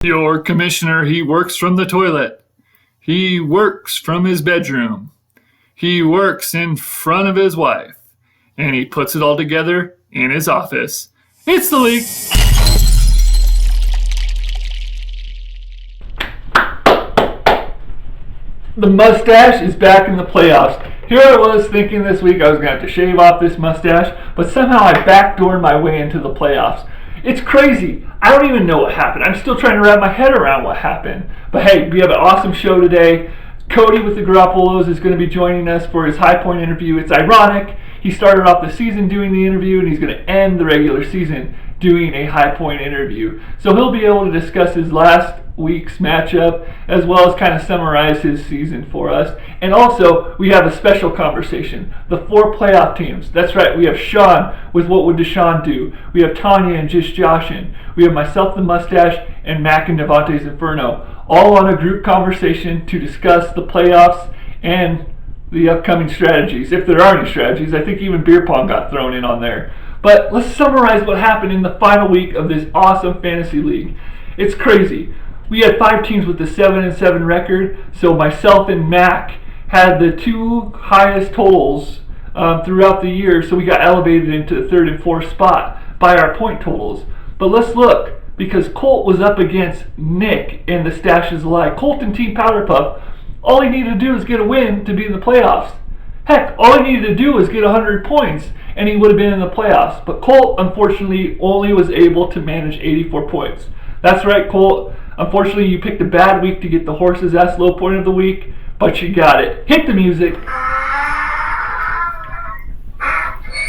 Your commissioner, he works from the toilet. He works from his bedroom. He works in front of his wife. And he puts it all together in his office. It's the league. The mustache is back in the playoffs. Here I was thinking this week I was going to have to shave off this mustache, but somehow I backdoored my way into the playoffs. It's crazy. I don't even know what happened. I'm still trying to wrap my head around what happened. But hey, we have an awesome show today. Cody with the Garoppolos is going to be joining us for his high point interview. It's ironic. He started off the season doing the interview, and he's going to end the regular season doing a high point interview. So he'll be able to discuss his last week's matchup as well as kind of summarize his season for us. And also, we have a special conversation. The 4 playoff teams. That's right, we have Sean with What Would Deshaun Do? We have Tanya and Just Joshin. We have myself, the Mustache, and Mac and Devante's Inferno. All on a group conversation to discuss the playoffs and the upcoming strategies. If there are any strategies, I think even beer pong got thrown in on there. But let's summarize what happened in the final week of this awesome fantasy league. It's crazy. We had 5 teams with the 7-7 record, so myself and Mac had the 2 highest totals throughout the year, so we got elevated into the 3rd and 4th spot by our point totals. But let's look, because Colt was up against Nick and the Stashes Alike. Colt and Team Powder Puff, all he needed to do was get a win to be in the playoffs. Heck, all he needed to do was get 100 points, and he would have been in the playoffs. But Colt, unfortunately, only was able to manage 84 points. That's right, Colt. Unfortunately, you picked a bad week to get the horse's ass low point of the week, but you got it. Hit the music.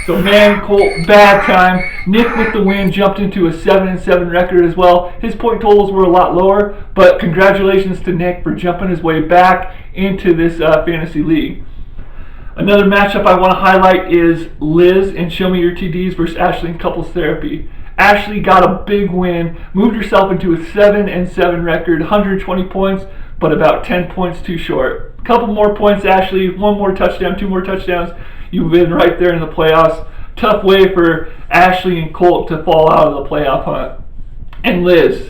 So, man, Colt, bad time. Nick with the win jumped into a 7-7 record as well. His point totals were a lot lower, but congratulations to Nick for jumping his way back into this fantasy league. Another matchup I want to highlight is Liz and Show Me Your TDs versus Ashley in Couples Therapy. Ashley got a big win, moved herself into a 7-7 record, 120 points, but about 10 points too short. A couple more points, Ashley, 1 more touchdown, 2 more touchdowns. You've been right there in the playoffs. Tough way for Ashley and Colt to fall out of the playoff hunt. And Liz,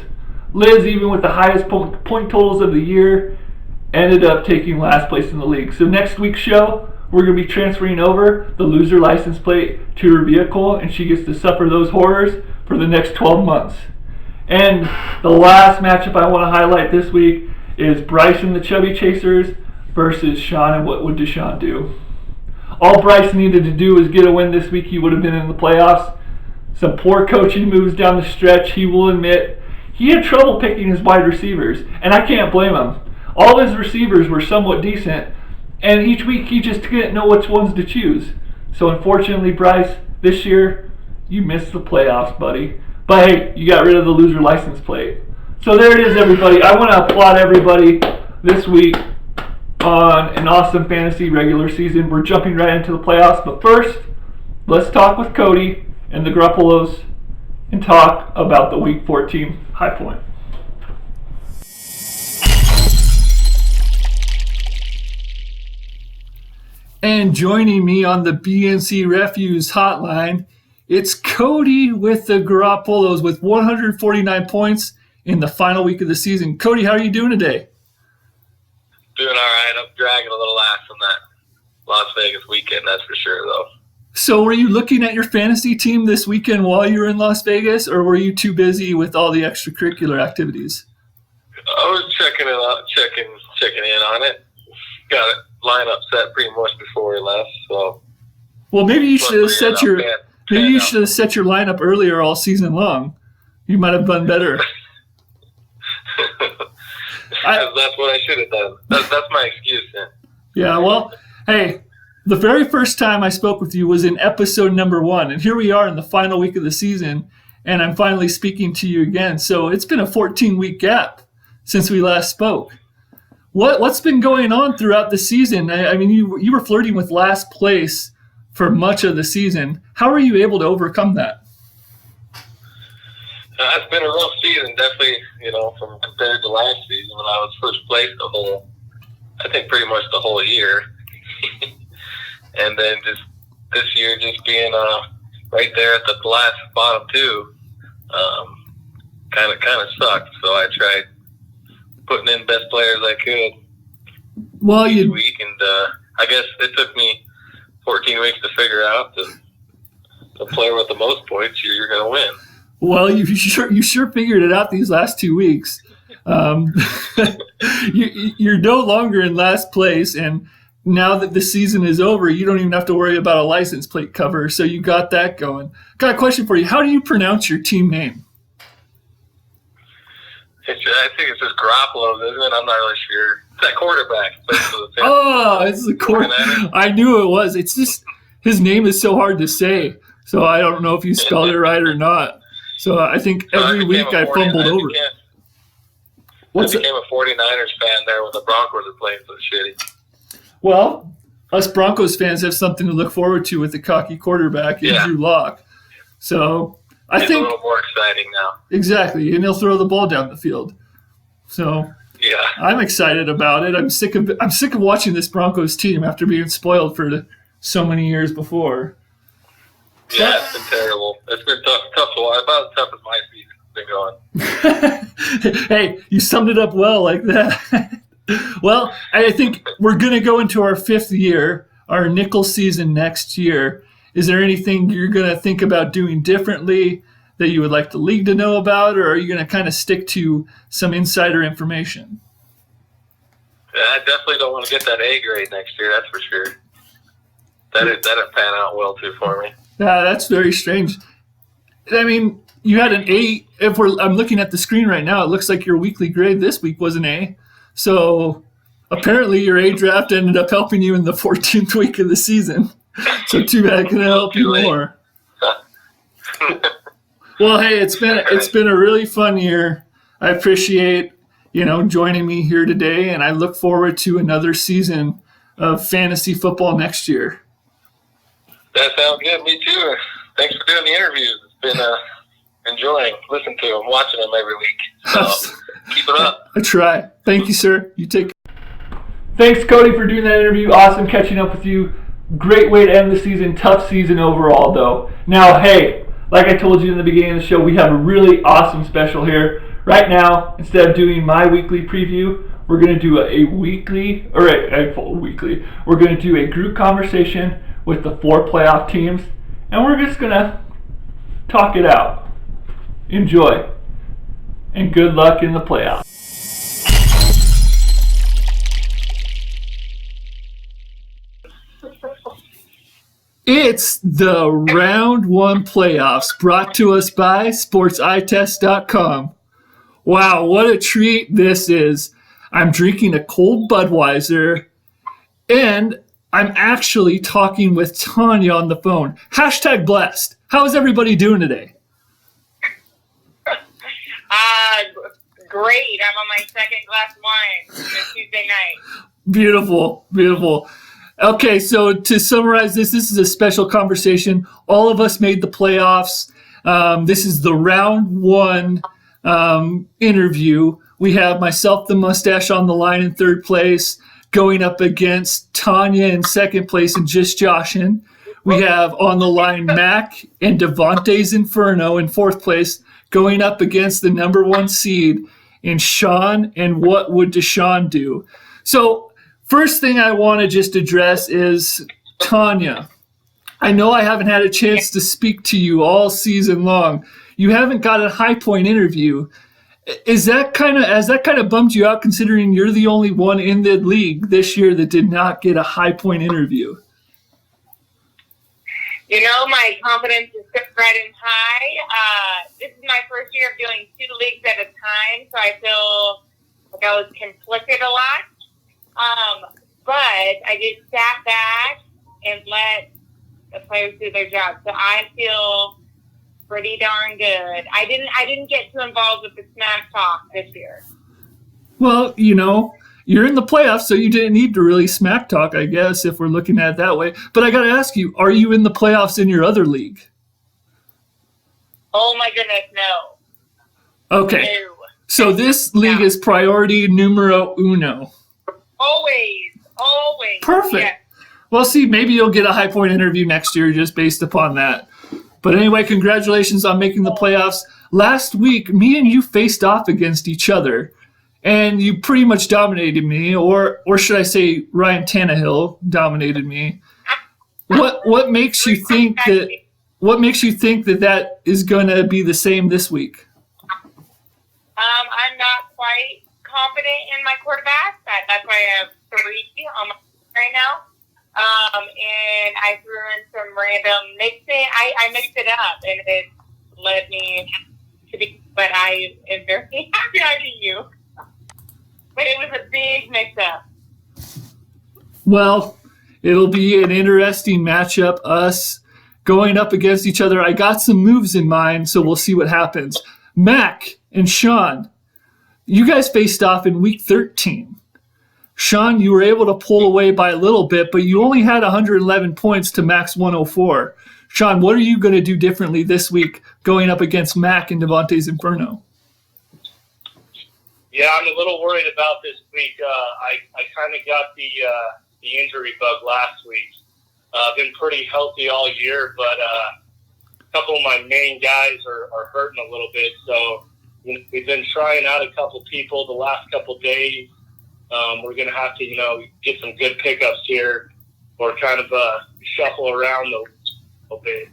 even with the highest point totals of the year, ended up taking last place in the league. So next week's show, we're going to be transferring over the loser license plate to her vehicle, and she gets to suffer those horrors for the next 12 months. And the last matchup I want to highlight this week is Bryce and the Chubby Chasers versus Sean and What Would Deshaun Do? All Bryce needed to do was get a win this week. He would have been in the playoffs. Some poor coaching moves down the stretch, he will admit. He had trouble picking his wide receivers, and I can't blame him. All his receivers were somewhat decent, and each week he just didn't know which ones to choose. So unfortunately, Bryce, this year, you missed the playoffs, buddy. But hey, you got rid of the loser license plate. So there it is, everybody. I want to applaud everybody this week on an awesome fantasy regular season. We're jumping right into the playoffs. But first, let's talk with Cody and the Garoppolos and talk about the Week 14 high point. And joining me on the BNC Refuse hotline, it's Cody with the Garoppolos with 149 points in the final week of the season. Cody, how are you doing today? Doing all right. I'm dragging a little ass on that Las Vegas weekend, that's for sure, though. So were you looking at your fantasy team this weekend while you were in Las Vegas, or were you too busy with all the extracurricular activities? I was checking in on it. Got it lineup set pretty much before we left. So, well, maybe you should have set your lineup earlier all season long. You might have done better. That's what I should have done. That's my excuse then. Yeah. Well, hey, the very first time I spoke with you was in episode number 1, and here we are in the final week of the season, and I'm finally speaking to you again. So it's been a 14-week gap since we last spoke. What's been going on throughout the season? I mean, you were flirting with last place for much of the season. How were you able to overcome that? It's been a rough season, definitely, from compared to last season when I was first place I think pretty much the whole year. And then just this year just being right there at the last bottom 2. kind of sucked. So I tried putting in best players I could each week, and I guess it took me 14 weeks to figure out the player with the most points you're going to win. Well, you sure figured it out these last 2 weeks. You're no longer in last place, and now that the season is over, you don't even have to worry about a license plate cover, so you got that going. Got a question for you. How do you pronounce your team name? I think it's just Garoppolo, isn't it? I'm not really sure. It's that quarterback. It's the quarterback. I knew it was. It's just his name is so hard to say, so I don't know if you spelled it right or not. So I think every week I fumbled over it. I became a 49ers fan there when the Broncos were playing so shitty. Well, us Broncos fans have something to look forward to with the cocky quarterback, Andrew Luck. So I think a little more exciting now. Exactly, and he'll throw the ball down the field. So yeah, I'm excited about it. I'm sick of watching this Broncos team after being spoiled for so many years before. Yeah, it's been terrible. It's been tough to watch. About as tough as my season's been going. Hey, you summed it up well like that. Well, I think we're going to go into our 5th year, our nickel season next year. Is there anything you're going to think about doing differently that you would like the league to know about, or are you going to kind of stick to some insider information? Yeah, I definitely don't want to get that A grade next year, that's for sure. That'd pan out well, too, for me. Yeah, that's very strange. I mean, you had an A. I'm looking at the screen right now, it looks like your weekly grade this week was an A. So apparently your A draft ended up helping you in the 14th week of the season. So too bad, can I help you more? Well, hey, it's been a really fun year. I appreciate joining me here today, and I look forward to another season of fantasy football next year. That sounds good. Me too. Thanks for doing the interviews. It's been enjoying listening to them, watching them every week. So keep it up. I try. Thank you, sir. You take care. Thanks, Cody, for doing that interview. Awesome catching up with you. Great way to end the season. Tough season overall, though. Now, hey, like I told you in the beginning of the show, we have a really awesome special here. Right now, instead of doing my weekly preview, we're going to do We're going to do a group conversation with the 4 playoff teams, and we're just going to talk it out. Enjoy, and good luck in the playoffs. It's the Round 1 playoffs, brought to us by SportsEyeTest.com. Wow, what a treat this is. I'm drinking a cold Budweiser, and I'm actually talking with Tanya on the phone. # blessed. How is everybody doing today? Great. I'm on my second glass of wine on Tuesday night. Beautiful, beautiful. Okay, so to summarize this is a special conversation. All of us made the playoffs. This is the Round 1 interview. We have myself, the mustache, on the line in 3rd place, going up against Tanya in 2nd place and just joshing. We have on the line Mac and Devontae's Inferno in 4th place, going up against the number 1 seed in Sean and What Would Deshaun Do? So first thing I want to just address is Tanya. I know I haven't had a chance to speak to you all season long. You haven't got a high point interview. Has that kind of bummed you out, considering you're the only one in the league this year that did not get a high point interview? My confidence is riding high. This is my first year of doing 2 leagues at a time, so I feel like I was conflicted a lot. But I just sat back and let the players do their job. So I feel pretty darn good. I didn't get too involved with the smack talk this year. Well, you're in the playoffs, so you didn't need to really smack talk, I guess, if we're looking at it that way. But I got to ask you, are you in the playoffs in your other league? Oh, my goodness, no. Okay. No. So this league is priority numero uno. Always. Perfect. Yes. Well, see, maybe you'll get a high point interview next year just based upon that. But anyway, congratulations on making the playoffs. last week, me and you faced off against each other, and you pretty much dominated me, or should I say Ryan Tannehill dominated me. What makes you think that? What makes you think that is going to be the same this week? I'm not quite confident in my quarterback. That's why I have 3 on my team right now. And I threw in some random mixing. I mixed it up, and it led me to be. But I am very happy I beat you. But it was a big mix-up. Well, it'll be an interesting matchup. Us going up against each other. I got some moves in mind, so we'll see what happens. Mac and Sean, you guys faced off in week 13. Sean, you were able to pull away by a little bit, but you only had 111 points to Mac's 104. Sean, what are you going to do differently this week going up against Mac and Devontae's Inferno? Yeah, I'm a little worried about this week. I kind of got the injury bug last week. Been pretty healthy all year, but a couple of my main guys are hurting a little bit. So we've been trying out a couple people the last couple days. We're going to have to, get some good pickups here, or kind of shuffle around a little bit.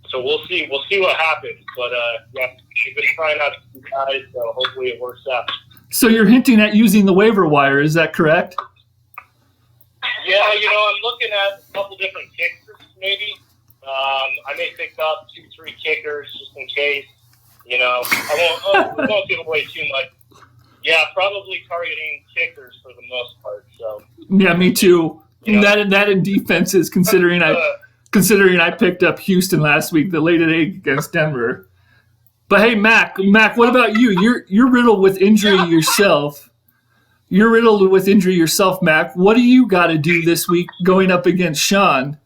So we'll see what happens. But yeah, we've been trying out some guys, so hopefully it works out. So you're hinting at using the waiver wire, is that correct? Yeah, I'm looking at a couple different kickers, maybe. I may pick up 2-3 kickers just in case. I won't give away too much. Yeah, probably targeting kickers for the most part. So yeah, me too. That in defenses, considering I picked up Houston last week, the late egg against Denver. But hey, Mac, what about you? You're riddled with injury yourself. You're riddled with injury yourself, Mac. What do you got to do this week going up against Sean?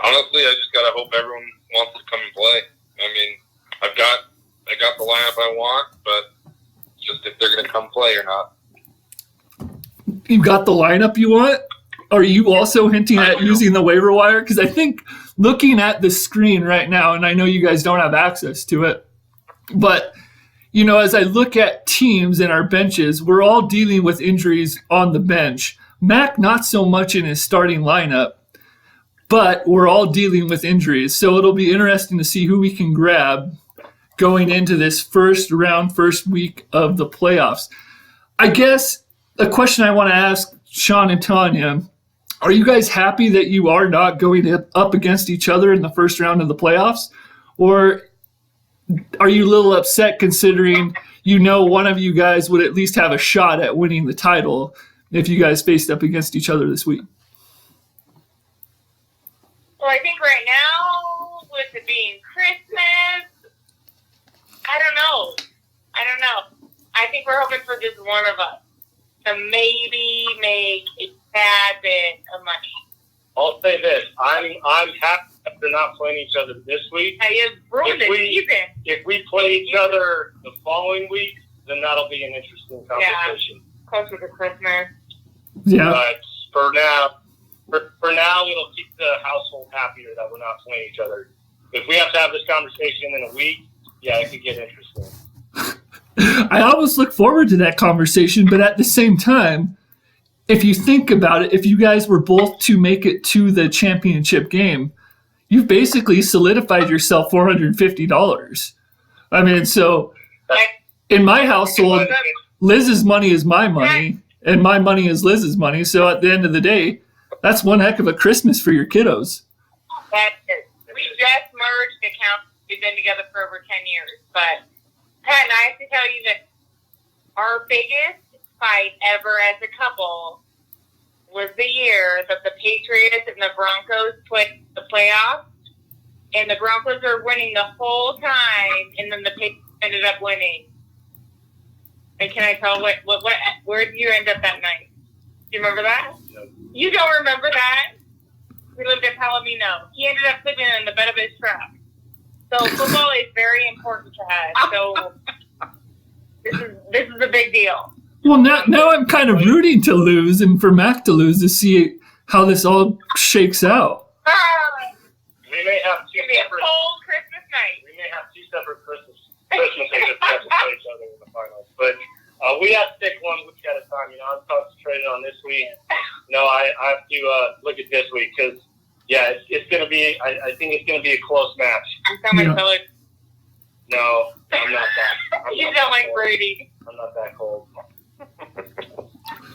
Honestly, I just gotta hope everyone wants to come and play. I mean, I got the lineup I want, but just if they're gonna come play or not. You got the lineup you want? Are you also hinting at using the waiver wire? Because I think looking at the screen right now, and I know you guys don't have access to it, but as I look at teams and our benches, we're all dealing with injuries on the bench. Mac, not so much in his starting lineup, but we're all dealing with injuries. So it'll be interesting to see who we can grab going into this first week of the playoffs. I guess a question I want to ask Sean and Tanya, are you guys happy that you are not going up against each other in the first round of the playoffs? Or are you a little upset considering one of you guys would at least have a shot at winning the title if you guys faced up against each other this week? Well, I think right now, with it being Christmas, I don't know. I think we're hoping for just one of us to maybe make a tad bit of money. I'll say this: I'm happy that they're not playing each other this week. You've ruined the season. If we play each other the following week, then that'll be an interesting competition. Yeah, closer to Christmas. Yeah. But for now, it'll keep the household happier that we're not playing each other. If we have to have this conversation in a week, yeah, it could get interesting. I always look forward to that conversation, but at the same time, if you think about it, if you guys were both to make it to the championship game, you've basically solidified yourself $450. I mean, so in my household, Liz's money is my money, and my money is Liz's money. So at the end of the day, that's one heck of a Christmas for your kiddos. We just merged accounts. We've been together for over 10 years. But, Pat, I have to tell you that our biggest fight ever as a couple was the year that the Patriots and the Broncos played the playoffs. And the Broncos were winning the whole time, and then the Patriots ended up winning. And can I tell where did you end up that night? Do you remember that? No. You don't remember that? We lived in Palomino. He ended up sleeping in the bed of his truck. So football is very important to us. So this is a big deal. Well, now I'm kind of rooting to lose and for Mac to lose to see how this all shakes out. We may have two It's gonna be a cold separate Christmas they just have to play each other in the finals. But we have to take 1 week at a time. I'm concentrated on this week. No, I have to look at this week because, yeah, it's going to be. I think it's going to be a close match. I'm coming, Philip. No, I'm not that. You don't like Brady. I'm not that cold.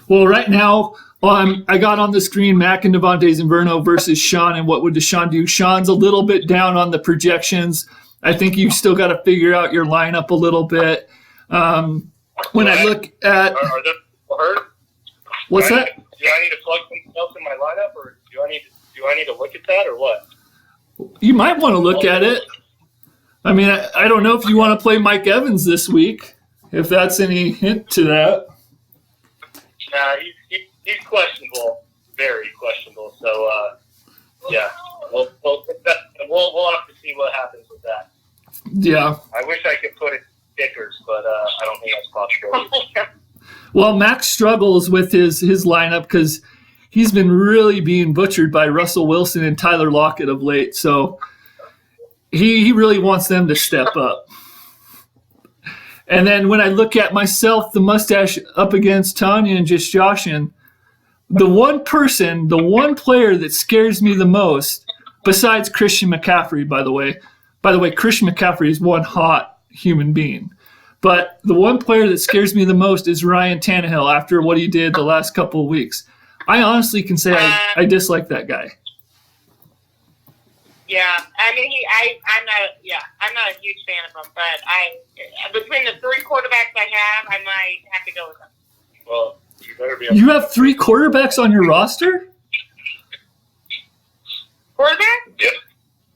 Well, right now, I got on the screen Mac and Devontae Inverno versus Sean, and what would Deshaun do? Sean's a little bit down on the projections. I think you've still got to figure out your lineup a little bit. When I look at... Are there people hurt? What's that? Do I need to plug something else in my lineup, or do I need to look at that, or what? You might want to look at it. I mean, I don't know if you want to play Mike Evans this week, if that's any hint to that. Nah, he's questionable, very questionable. So, yeah, we'll have to see what happens with that. Yeah. I wish I could put it in stickers, but I don't think that's possible. Well, Max struggles with his lineup because he's been really being butchered by Russell Wilson and Tyler Lockett of late. So he really wants them to step up. And then when I look at myself, the mustache up against Tanya and just joshing, the one player that scares me the most, besides Christian McCaffrey, by the way, Christian McCaffrey is one hot human being. But the one player that scares me the most is Ryan Tannehill after what he did the last couple of weeks. I honestly can say I dislike that guy. Yeah, I mean, I'm not a huge fan of him, but between the 3 quarterbacks I have, I might have to go with him. Well, you better be. You have 3 quarterbacks on your roster? Quarterback? Yep.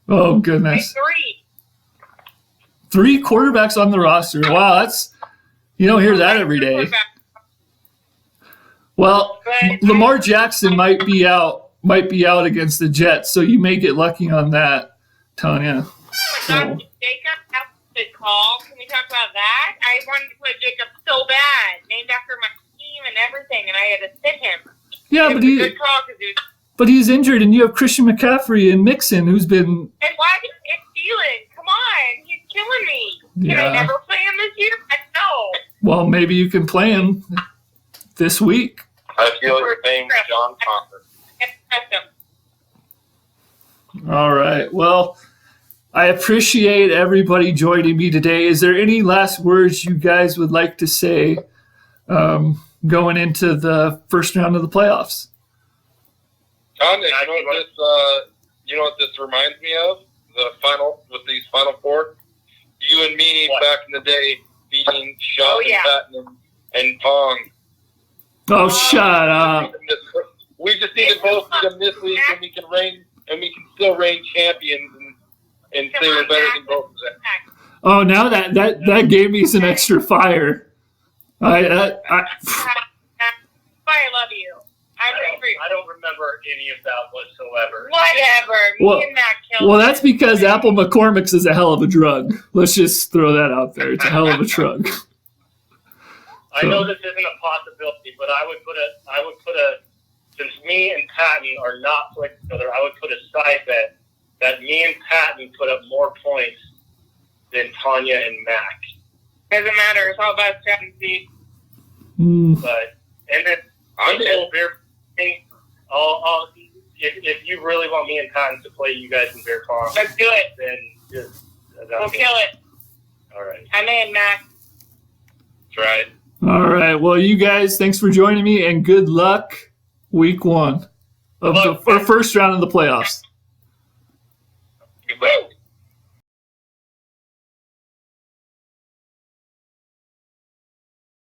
Oh, goodness. 3 quarterbacks on the roster. Wow, you don't hear that every day. Well, Lamar Jackson might be out against the Jets, so you may get lucky on that, Tanya. So. Jacob, how was it called? Can we talk about that? I wanted to play Jacob so bad, named after my team and everything, and I had to sit him. Yeah, but he's injured, and you have Christian McCaffrey and Mixon, who's been. And why is it stealing? Come on, he's killing me. Yeah. Can I never play him this year? No. Well, maybe you can play him this week. I feel your pain, John Thompson. All right. Well, I appreciate everybody joining me today. Is there any last words you guys would like to say going into the first round of the playoffs? John, you know what this reminds me of? These final 4? You and me back in the day beating Sean and Patton and Pong. Oh, shut up. We just need to both beat them this week, and we can still reign champions and say we're better than both of them. Oh, now that gave me some extra fire. I love you. I don't remember any of that whatsoever. Whatever. Me and Matt killed well, that's because Apple McCormick's is a hell of a drug. Let's just throw that out there. It's a hell of a drug. I know this isn't a possibility, but I would put a since me and Patton are not playing together, I would put a side bet that me and Patton put up more points than Tanya and Mac. Doesn't matter. It's all about strategy. But and then if you really want me and Patton to play you guys in beer pong, let's do it. Then just we'll kill it. All right. I'm in, Mac. That's right. All right. Well, you guys, thanks for joining me, and good luck week 1 of the first round of the playoffs. Goodbye.